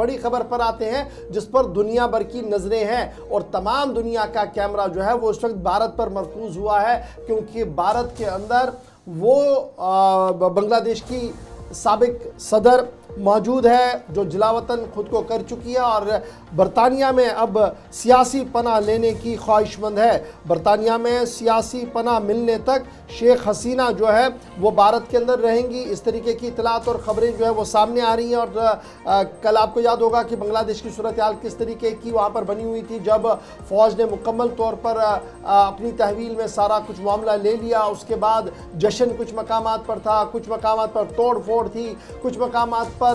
बड़ी खबर पर आते हैं जिस पर दुनिया भर की नजरें हैं और तमाम दुनिया का कैमरा जो है वो इस वक्त भारत पर मरकूज हुआ है, क्योंकि भारत के अंदर वो बांग्लादेश की साबिक सदर मौजूद है जो जलावतन खुद को कर चुकी है और बरतानिया में अब सियासी पनाह लेने की ख्वाहिशमंद है। बरतानिया में सियासी पनाह मिलने तक शेख हसीना जो है वो भारत के अंदर रहेंगी। इस तरीके की इतलात और ख़बरें जो है वो सामने आ रही हैं। और कल आपको याद होगा कि बांग्लादेश की सूरत हाल किस तरीके की वहाँ पर बनी हुई थी, जब फ़ौज ने मुकम्मल तौर पर अपनी तहवील में सारा कुछ मामला ले लिया। उसके बाद जश्न कुछ मकामात पर था, कुछ मकामात पर तोड़ फोड़ थी, कुछ मकामात पर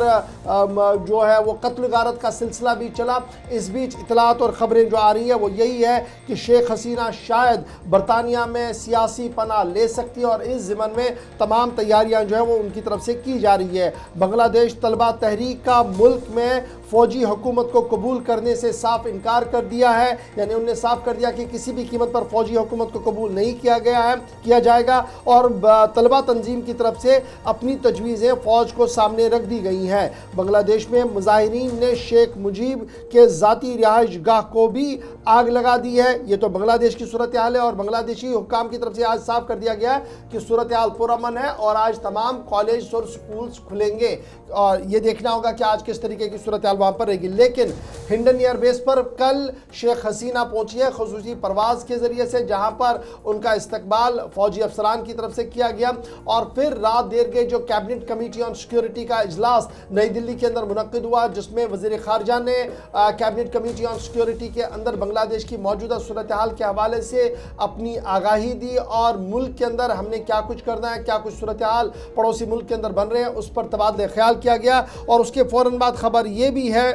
जो है वो कत्ल गारत का सिलसिला भी चला। इस बीच इतलात और ख़बरें जो आ रही है वो यही है कि शेख हसीना शायद बरतानिया में सियासी पनाह ले सकती है और इस ज़िमन में तमाम तैयारियां जो है वो उनकी तरफ से की जा रही है। बांग्लादेश तलबा तहरीक का मुल्क में फ़ौजी हुकूमत को कबूल करने से साफ इनकार कर दिया है, यानी उन्होंने साफ कर दिया कि किसी भी कीमत पर फ़ौजी हुकूमत को कबूल नहीं किया जाएगा। और तलबा तंजीम की तरफ से अपनी तजवीज़ें फ़ौज को सामने रख दी गई हैं। बांग्लादेश में मुजाहिरीन ने शेख मुजीब के ज़ाती रिहाइश गाह को भी आग लगा दी है। ये तो बांग्लादेश की सूरत हाल है और बांग्लादेशी हुक्काम की तरफ से आज साफ कर दिया गया है कि सूरत हाल पुरअमन है और आज तमाम कॉलेज और स्कूल्स खुलेंगे। और ये देखना होगा कि आज किस तरीके की सूरत हाल वहाँ पर रहेगी। लेकिन हिंडन एयरबेस पर कल शेख हसीना पहुंची है खुसूसी परवाज के ज़रिए से, जहाँ पर उनका इस्तकबाल फ़ौजी अफसरान की तरफ से किया गया। और फिर रात देर के जो कैबिनेट कमेटी ऑन सिक्योरिटी का इजलास नई दिल्ली के अंदर मुनक्किद हुआ, जिसमें वज़ीर ख़ारजा ने कैबिनेट कमेटी ऑन सिक्योरिटी के अंदर बांग्लादेश की मौजूदा सूरत हाल के हवाले से अपनी आगाही दी और मुल्क के अंदर हमने क्या कुछ करना है, क्या कुछ सूरत हाल पड़ोसी मुल्क के अंदर बन रहे हैं, उस पर तबादला ख्याल किया गया। और उसके फ़ौरन बाद खबर ये भी है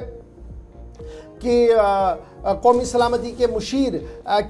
कि कौमी सलामती के मुशीर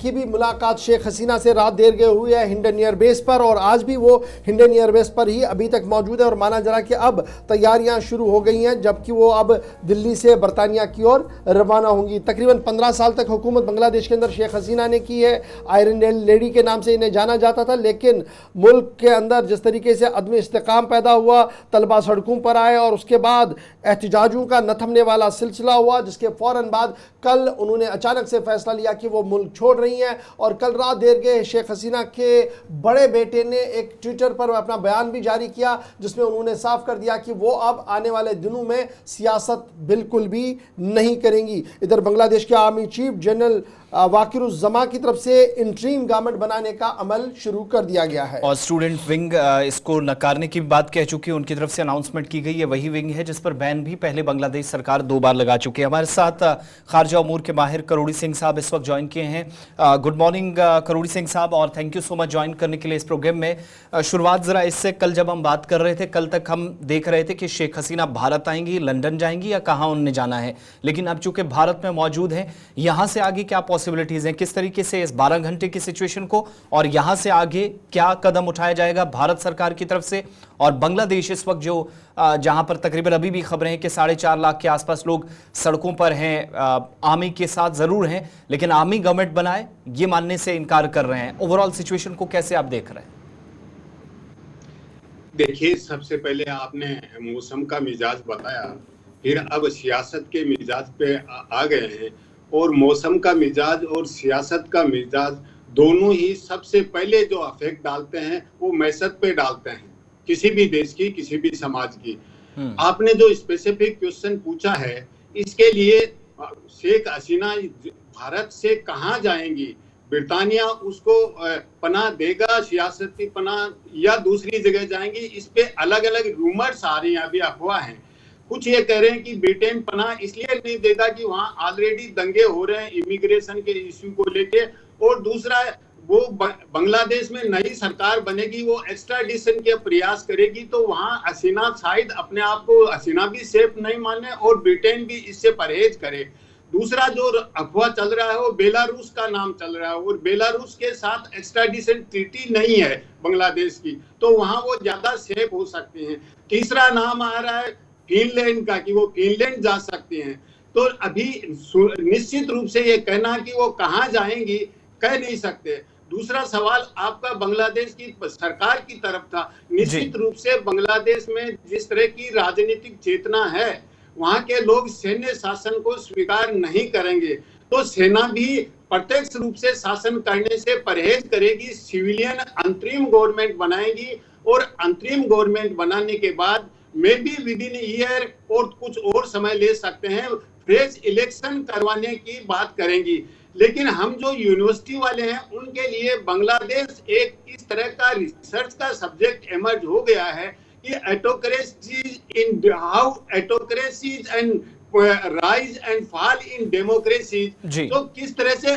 की भी मुलाकात शेख हसीना से रात देर गए हुई है हिंडन एयरबेस पर, और आज भी वो हिंडन एयरबेस पर ही अभी तक मौजूद है। और माना जा रहा कि अब तैयारियां शुरू हो गई हैं, जबकि वो अब दिल्ली से बरतानिया की ओर रवाना होंगी। तकरीबन 15 साल तक हुकूमत बांग्लादेश के अंदर शेख हसीना ने की है। आयरन लेडी के नाम से इन्हें जाना जाता था, लेकिन मुल्क के अंदर जिस तरीके से अदम इस्तेकाम पैदा हुआ, तलबा सड़कों पर आए और उसके बाद एहतजाजों का न थमने वाला सिलसिला हुआ, जिसके फ़ौरन बाद कल उन्होंने अचानक से फैसला लिया कि वो मुल्क छोड़ रही हैं। और कल रात देर के शेख हसीना के बड़े बेटे ने एक ट्विटर पर अपना बयान भी जारी किया, जिसमें उन्होंने साफ कर दिया कि वो अब आने वाले दिनों में सियासत बिल्कुल भी नहीं करेंगी। इधर बांग्लादेश के आर्मी चीफ जनरल वाकिरुज़्ज़मा की तरफ से इंटरीम गवर्नमेंट बनाने का अमल शुरू कर दिया गया है और स्टूडेंट विंग इसको नकारने की बात कह चुकी है। उनकी तरफ से अनाउंसमेंट की गई है। वही विंग है जिस पर बैन भी पहले बांग्लादेश सरकार 2 बार लगा चुकी है। हमारे साथ खारजा उमूर के माहिर करोड़ी सिंह साहब इस वक्त ज्वाइन किए हैं। गुड मॉर्निंग करोड़ी सिंह साहब, और thank you so much join करने के लिए इस प्रोग्राम में। शुरुआत जरा इससे, कल जब हम बात कर रहे थे, कल तक हम देख रहे थे कि शेख हसीना भारत आएंगी, लंदन जाएंगी या कहाँ उन्हें जाना है, लेकिन अब चूंकि भारत में मौजूद है, यहाँ से आगे क्या पॉसिबिलिटीज हैं, किस तरीके से इस 12 घंटे की सिचुएशन को और यहाँ से आगे क्या कदम उठाया जाएगा भारत सरकार की तरफ से। और बांग्लादेश इस वक्त जो जहां पर तकरीबन अभी भी खबरें हैं कि 4.5 लाख के आसपास लोग सड़कों पर हैं, आर्मी के साथ जरूर हैं, लेकिन आर्मी गवर्नमेंट बनाए ये मानने से इनकार कर रहे हैं। ओवरऑल सिचुएशन को कैसे आप देख रहे हैं? देखिए, सबसे पहले आपने मौसम का मिजाज बताया, फिर अब सियासत के मिजाज पे आ गए हैं। और मौसम का मिजाज और सियासत का मिजाज दोनों ही सबसे पहले जो अफेक्ट डालते हैं वो मैसत पे डालते हैं, किसी भी देश की, किसी भी समाज की। आपने जो स्पेसिफिक क्वेश्चन पूछा है, इसके लिए शेख हसीना भारत से कहाँ जाएंगी, ब्रिटानिया उसको पनाह देगा, सियासती पनाह, या दूसरी जगह जाएंगी, इस पे अलग अलग रूमर्स आ रही हैं, अभी अफवाह हैं। कुछ ये कह रहे हैं कि ब्रिटेन पनाह इसलिए नहीं देगा कि वहाँ ऑलरेडी दंगे हो रहे हैं इमिग्रेशन के इश्यू को लेके, और दूसरा वो बांग्लादेश में नई सरकार बनेगी, वो एक्स्ट्राडिशन के प्रयास करेगी, तो वहाँ हसीना शायद अपने आप को हसीना भी सेफ नहीं माने और ब्रिटेन भी इससे परहेज करे। दूसरा जो अफवाह चल रहा है वो बेलारूस का नाम चल रहा है, और बेलारूस के साथ एक्स्ट्राडिशन ट्रीटी नहीं है बांग्लादेश की, तो वहाँ वो ज्यादा सेफ हो सकते हैं। तीसरा नाम आ रहा है फिनलैंड का, कि वो फिनलैंड जा सकते हैं। तो अभी निश्चित रूप से ये कहना कि वो कहाँ जाएंगी कह नहीं सकते। दूसरा सवाल आपका बांग्लादेश की सरकार की तरफ था। निश्चित रूप से बांग्लादेश में जिस तरह की राजनीतिक चेतना है वहां के लोग सैन्य शासन को स्वीकार नहीं करेंगे, तो सेना भी प्रत्यक्ष रूप से शासन करने से परहेज करेगी, सिविलियन अंतरिम गवर्नमेंट बनाएगी, और अंतरिम गवर्नमेंट बनाने के बाद may be with in year और कुछ और समय ले सकते हैं, फ्रेश इलेक्शन करवाने की बात करेंगी। लेकिन हम जो यूनिवर्सिटी वाले हैं उनके लिए बांग्लादेश एक इस तरह का रिसर्च का सब्जेक्ट इमर्ज हो गया है कि autocracy in how autocracies and rise and fall in democracy, तो किस तरह से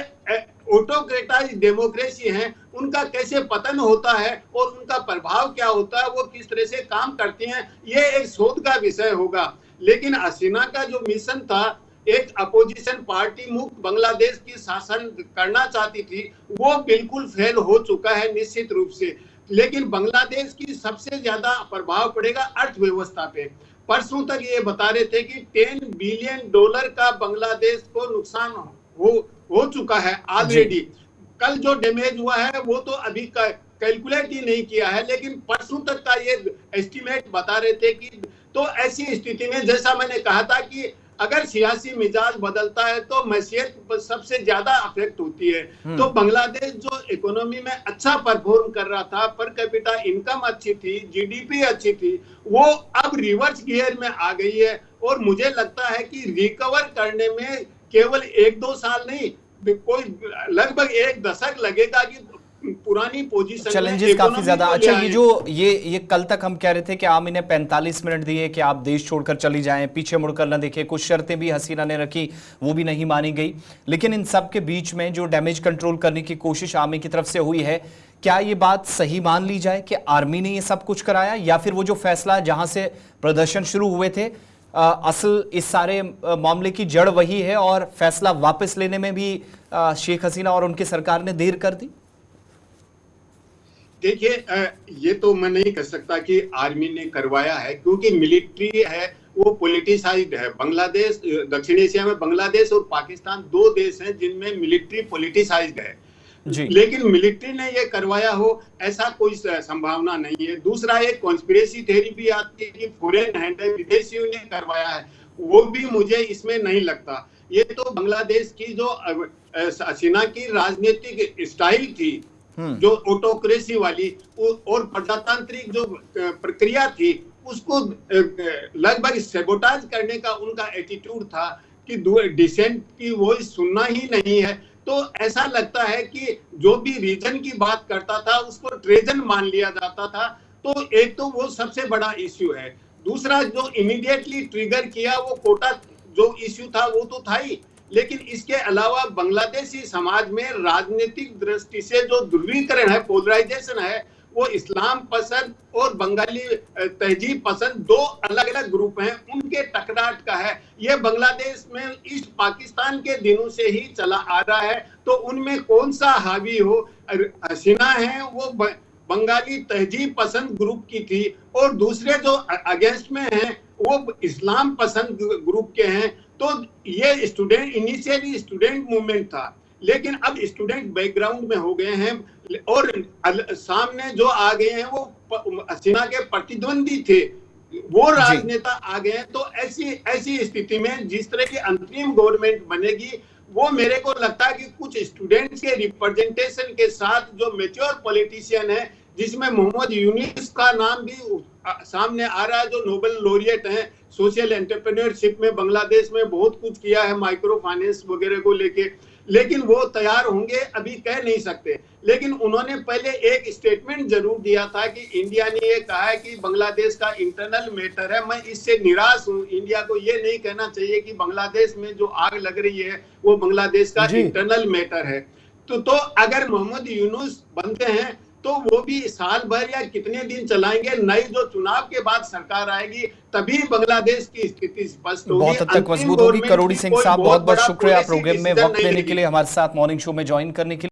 ऑटोक्रेटाइज डेमोक्रेसी है उनका कैसे पतन होता है और उनका प्रभाव क्या होता है, वो किस तरह से काम करती हैं, ये एक शोध का विषय होगा। लेकिन हसीना का जो मिशन था, एक अपोजिशन पार्टी मुक्त बांग्लादेश की शासन करना चाहती थी, वो बिल्कुल फेल हो चुका है निश्चित रूप से। लेकिन बांग्लादेश की सबसे ज्यादा प्रभाव पड़ेगा अर्थव्यवस्था पे। परसों तक ये बता रहे थे कि $10 बिलियन का बांग्लादेश को नुकसान हो चुका है ऑलरेडी। कल जो डैमेज हुआ है वो तो अभी कैलकुलेट ही नहीं किया है, लेकिन परसों तक का ये एस्टिमेट बता रहे थे कि तो ऐसी स्थिति में जैसा मैंने कहा था कि अगर सियासी मिजाज बदलता है तो मैसियत सबसे ज्यादा अफेक्ट होती है। तो बांग्लादेश जो इकोनॉमी में अच्छा परफॉर्म कर रहा था, पर कैपिटा इनकम अच्छी थी, जीडीपी अच्छी थी, वो अब रिवर्स गियर में आ गई है। और मुझे लगता है कि रिकवर करने में केवल 1-2 साल नहीं, कोई लगभग 1 दशक लगेगा कि पुरानी पोजीशन चैलेंजेस काफी ज्यादा। अच्छा, ये कल तक हम कह रहे थे कि आम इन्हें 45 मिनट दिए कि आप देश छोड़कर चली जाएं, पीछे मुड़कर न देखें, कुछ शर्तें भी हसीना ने रखी, वो भी नहीं मानी गई। लेकिन इन सब के बीच में जो डैमेज कंट्रोल करने की कोशिश आर्मी की तरफ से हुई है, क्या ये बात सही मान ली जाए कि आर्मी ने ये सब कुछ कराया, या फिर वो जो फैसला जहां से प्रदर्शन शुरू हुए थे असल इस सारे मामले की जड़ वही है और फैसला वापस लेने में भी शेख हसीना और उनकी सरकार ने देर कर दी? देखिए, ये तो मैं नहीं कह सकता कि आर्मी ने करवाया है, क्योंकि मिलिट्री है वो पॉलिटिसाइज्ड है। बांग्लादेश, दक्षिण एशिया में बांग्लादेश और पाकिस्तान 2 देश हैं जिनमें मिलिट्री पॉलिटिसाइज्ड है जी। लेकिन मिलिट्री ने ये करवाया हो ऐसा कोई संभावना नहीं है। दूसरा, एक कॉन्स्पिरेसी थ्योरी भी आती है कि फॉरेन हैंड है, विदेशियों ने करवाया है, वो भी मुझे इसमें नहीं लगता। ये तो बांग्लादेश की जो हसीना की राजनीतिक स्टाइल थी, जो ऑटोक्रेसी वाली और प्रजातांत्रिक जो प्रक्रिया थी, उसको लगभग सैबोटाज करने का उनका एटीट्यूड था कि डिसेंट की वॉइस सुनना ही नहीं है। तो ऐसा लगता है कि जो भी रीजन की बात करता था उसको ट्रेजन मान लिया जाता था। तो एक तो वो सबसे बड़ा इश्यू है। दूसरा, जो इमीडिएटली ट्रिगर किया वो कोटा जो इश्यू था वो तो था ही, लेकिन इसके अलावा बांग्लादेशी समाज में राजनीतिक दृष्टि से जो ध्रुवीकरण है, पोलराइजेशन है, वो इस्लाम पसंद और बंगाली तहजीब पसंद 2 अलग अलग ग्रुप हैं, उनके टकराट का है। ये बांग्लादेश में ईस्ट पाकिस्तान के दिनों से ही चला आ रहा है। तो उनमें कौन सा हावी हो, हसीना है वो बंगाली तहजीब पसंद ग्रुप की थी, और दूसरे जो अगेंस्ट में हैं वो इस्लाम पसंद ग्रुप के हैं। तो ये स्टूडेंट, इनिशियली स्टूडेंट मूवमेंट था, लेकिन अब स्टूडेंट बैकग्राउंड में हो गए हैं और सामने जो आ गए हैं वो हसीना के प्रतिद्वंदी थे, वो राजनेता आ गए हैं। तो ऐसी स्थिति में जिस तरह की अंतरिम गवर्नमेंट बनेगी, वो मेरे को लगता है कि कुछ स्टूडेंट्स के रिप्रेजेंटेशन के साथ जो मैच्योर पॉलिटिशियन है, जिसमें मोहम्मद यूनिस का नाम भी सामने आ रहा है, जो नोबेल लॉरिएट हैं, सोशल एंटरप्रेन्योरशिप में बांग्लादेश में बहुत कुछ किया है, माइक्रो फाइनेंस वगैरह को लेके, लेकिन वो तैयार होंगे अभी कह नहीं सकते। लेकिन उन्होंने पहले एक स्टेटमेंट जरूर दिया था कि इंडिया ने ये कहा है कि बांग्लादेश का इंटरनल मैटर है। मैं इससे निराश हूँ। इंडिया को ये नहीं कहना चाहिए कि बांग्लादेश में जो आग लग रही है वो बांग्लादेश का इंटरनल मैटर है। तो अगर मोहम्मद यूनुस बनते हैं तो वो भी साल भर या कितने दिन चलाएंगे, नई जो चुनाव के बाद सरकार आएगी तभी बांग्लादेश की स्थिति स्पष्ट होगी, बहुत हद तक मजबूत होगी। करोड़ी सिंह साहब, बहुत बहुत शुक्रिया प्रोग्राम में वक्त देने के लिए, हमारे साथ मॉर्निंग शो में ज्वाइन करने के लिए।